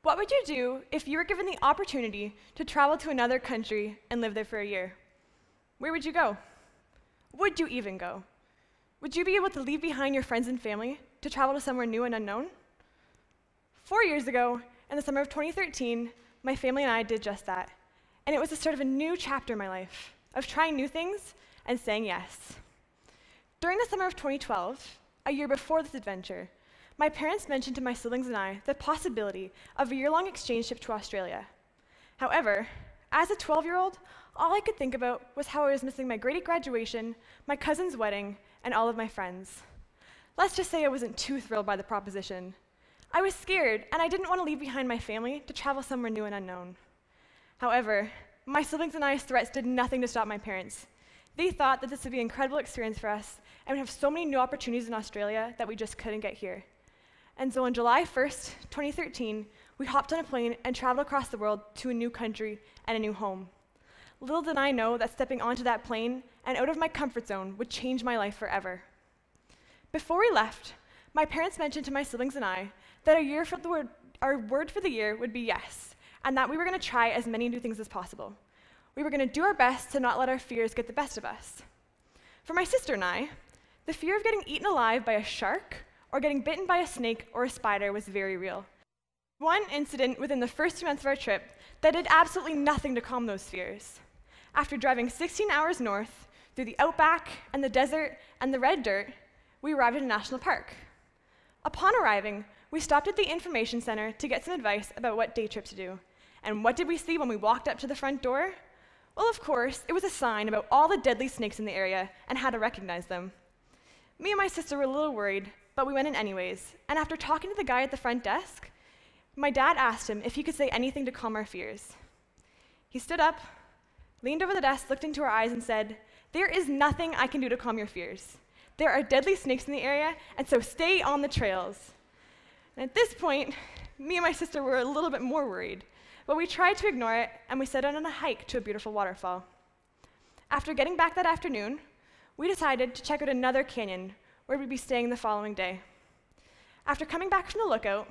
What would you do if you were given the opportunity to travel to another country and live there for a year? Where would you go? Would you even go? Would you be able to leave behind your friends and family to travel to somewhere new and unknown? 4 years ago, in the summer of 2013, my family and I did just that. And it was the start of a new chapter in my life, of trying new things and saying yes. During the summer of 2012, a year before this adventure, my parents mentioned to my siblings and I the possibility of a year-long exchange trip to Australia. However, as a 12-year-old, all I could think about was how I was missing my grade 8 graduation, my cousin's wedding, and all of my friends. Let's just say I wasn't too thrilled by the proposition. I was scared, and I didn't want to leave behind my family to travel somewhere new and unknown. However, my siblings and I's threats did nothing to stop my parents. They thought that this would be an incredible experience for us, and we'd have so many new opportunities in Australia that we just couldn't get here. And so on July 1st, 2013, we hopped on a plane and traveled across the world to a new country and a new home. Little did I know that stepping onto that plane and out of my comfort zone would change my life forever. Before we left, my parents mentioned to my siblings and I that our word for the year would be yes, and that we were going to try as many new things as possible. We were going to do our best to not let our fears get the best of us. For my sister and I, the fear of getting eaten alive by a shark or getting bitten by a snake or a spider was very real. One incident within the first 2 months of our trip that did absolutely nothing to calm those fears. After driving 16 hours north through the outback and the desert and the red dirt, we arrived at a national park. Upon arriving, we stopped at the information center to get some advice about what day trip to do. And what did we see when we walked up to the front door? Well, of course, it was a sign about all the deadly snakes in the area and how to recognize them. Me and my sister were a little worried, but we went in anyways, and after talking to the guy at the front desk, my dad asked him if he could say anything to calm our fears. He stood up, leaned over the desk, looked into our eyes, and said, "There is nothing I can do to calm your fears. There are deadly snakes in the area, and so stay on the trails." And at this point, me and my sister were a little bit more worried, but we tried to ignore it, and we set out on a hike to a beautiful waterfall. After getting back that afternoon, we decided to check out another canyon where we'd be staying the following day. After coming back from the lookout,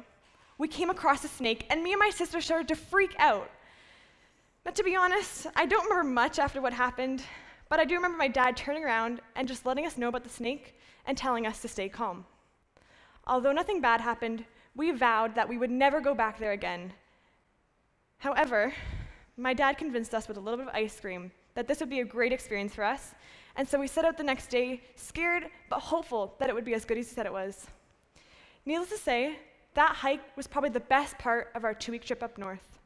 we came across a snake, and me and my sister started to freak out. But to be honest, I don't remember much after what happened, but I do remember my dad turning around and just letting us know about the snake and telling us to stay calm. Although nothing bad happened, we vowed that we would never go back there again. However, my dad convinced us with a little bit of ice cream that this would be a great experience for us, and so we set out the next day, scared but hopeful that it would be as good as he said it was. Needless to say, that hike was probably the best part of our 2-week trip up north.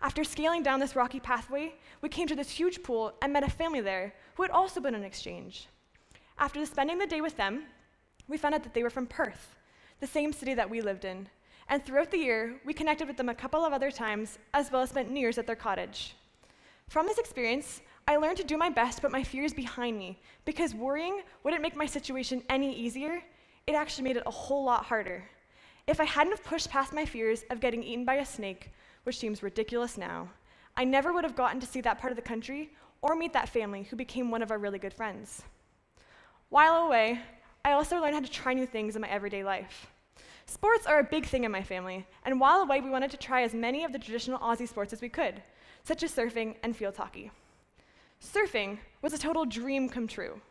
After scaling down this rocky pathway, we came to this huge pool and met a family there who had also been on exchange. After spending the day with them, we found out that they were from Perth, the same city that we lived in. And throughout the year, we connected with them a couple of other times, as well as spent New Year's at their cottage. From this experience, I learned to do my best to put my fears behind me, because worrying wouldn't make my situation any easier. It actually made it a whole lot harder. If I hadn't have pushed past my fears of getting eaten by a snake, which seems ridiculous now, I never would have gotten to see that part of the country or meet that family who became one of our really good friends. While away, I also learned how to try new things in my everyday life. Sports are a big thing in my family, and while away, we wanted to try as many of the traditional Aussie sports as we could, such as surfing and field hockey. Surfing was a total dream come true.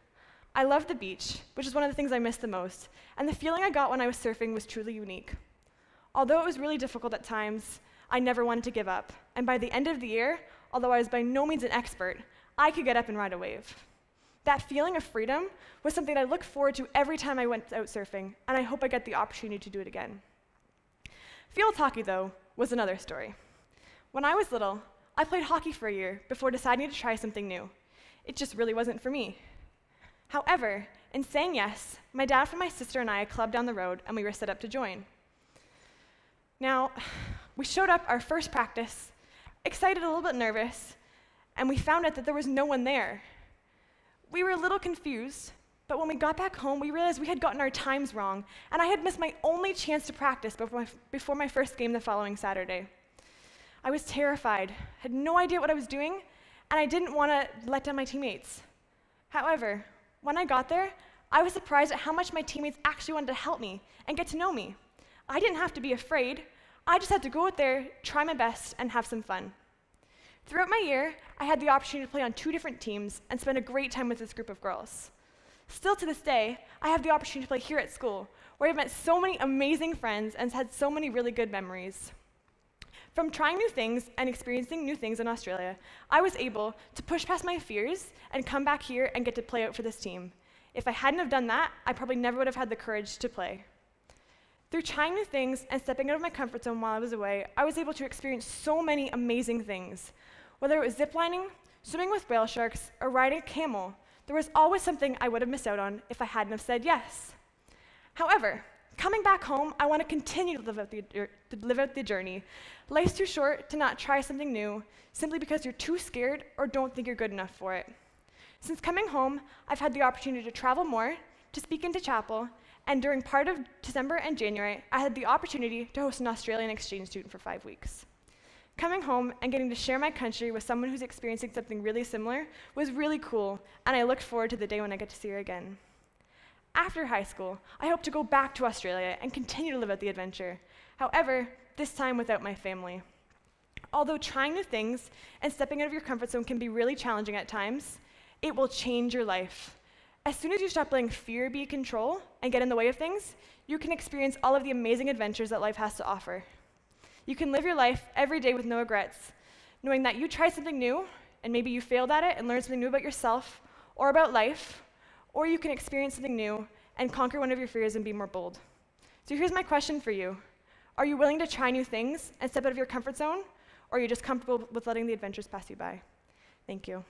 I loved the beach, which is one of the things I missed the most, and the feeling I got when I was surfing was truly unique. Although it was really difficult at times, I never wanted to give up, and by the end of the year, although I was by no means an expert, I could get up and ride a wave. That feeling of freedom was something I looked forward to every time I went out surfing, and I hope I get the opportunity to do it again. Field hockey, though, was another story. When I was little, I played hockey for a year before deciding to try something new. It just really wasn't for me. However, in saying yes, my dad and my sister and I clubbed down the road, and we were set up to join. Now, we showed up our first practice, excited, a little bit nervous, and we found out that there was no one there. We were a little confused, but when we got back home, we realized we had gotten our times wrong, and I had missed my only chance to practice before my first game the following Saturday. I was terrified, had no idea what I was doing, and I didn't want to let down my teammates. However, when I got there, I was surprised at how much my teammates actually wanted to help me and get to know me. I didn't have to be afraid. I just had to go out there, try my best, and have some fun. Throughout my year, I had the opportunity to play on 2 different teams and spend a great time with this group of girls. Still to this day, I have the opportunity to play here at school, where I've met so many amazing friends and had so many really good memories. From trying new things and experiencing new things in Australia, I was able to push past my fears and come back here and get to play out for this team. If I hadn't have done that, I probably never would have had the courage to play. Through trying new things and stepping out of my comfort zone while I was away, I was able to experience so many amazing things. Whether it was ziplining, swimming with whale sharks, or riding a camel, there was always something I would have missed out on if I hadn't have said yes. However, coming back home, I want to continue to live out the journey. Life's too short to not try something new, simply because you're too scared or don't think you're good enough for it. Since coming home, I've had the opportunity to travel more, to speak into chapel, and during part of December and January, I had the opportunity to host an Australian exchange student for 5 weeks. Coming home and getting to share my country with someone who's experiencing something really similar was really cool, and I look forward to the day when I get to see her again. After high school, I hope to go back to Australia and continue to live out the adventure. However, this time without my family. Although trying new things and stepping out of your comfort zone can be really challenging at times, it will change your life. As soon as you stop letting fear be control and get in the way of things, you can experience all of the amazing adventures that life has to offer. You can live your life every day with no regrets, knowing that you tried something new, and maybe you failed at it and learned something new about yourself or about life, or you can experience something new and conquer one of your fears and be more bold. So here's my question for you. Are you willing to try new things and step out of your comfort zone, or are you just comfortable with letting the adventures pass you by? Thank you.